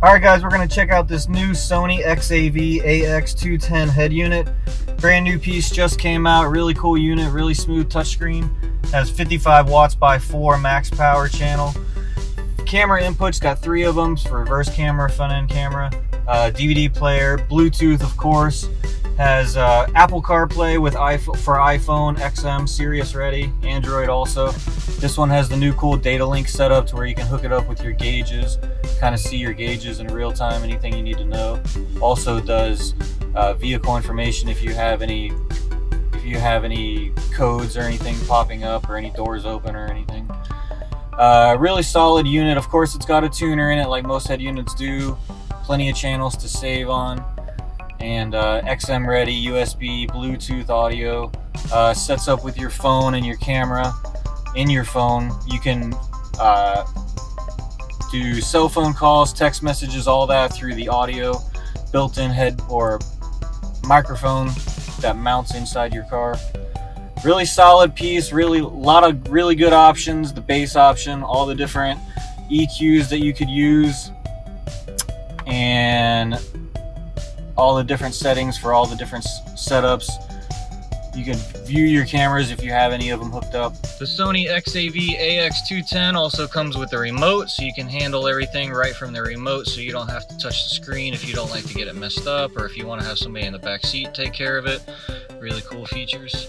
Alright guys, we're going to check out this new Sony XAV-AX210 head unit. Brand new piece, just came out. Really cool unit, really smooth touchscreen. Has 55 watts by 4 max power channel. Camera inputs, got 3 of them for reverse camera, front end camera. DVD player, Bluetooth of course. Has Apple Carplay with for iPhone, XM, Sirius ready, Android also. This one has the new cool data link setup to where you can hook it up with your gauges, kind of see your gauges in real time, anything you need to know. Also does vehicle information if you have any codes or anything popping up or any doors open or anything. Really solid unit. Of course, it's got a tuner in it like most head units do. Plenty of channels to save on. And XM ready, USB, Bluetooth audio. Sets up with your phone and your camera. In your phone, you can do cell phone calls, text messages, all that through the audio built-in head or microphone that mounts inside your car. Really solid piece, really lot of really good options. The bass option, all the different EQs that you could use, and all the different settings for all the different setups. You can view your cameras if you have any of them hooked up. The Sony XAV-AX210 also comes with a remote, so you can handle everything right from the remote, so you don't have to touch the screen if you don't like to get it messed up, or if you want to have somebody in the back seat take care of it. Really cool features.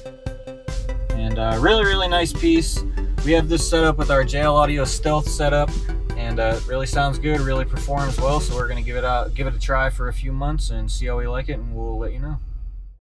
And really nice piece. We have this set up with our JL Audio Stealth setup, and it really sounds good, really performs well, so we're going to give it a try for a few months and see how we like it, and we'll let you know.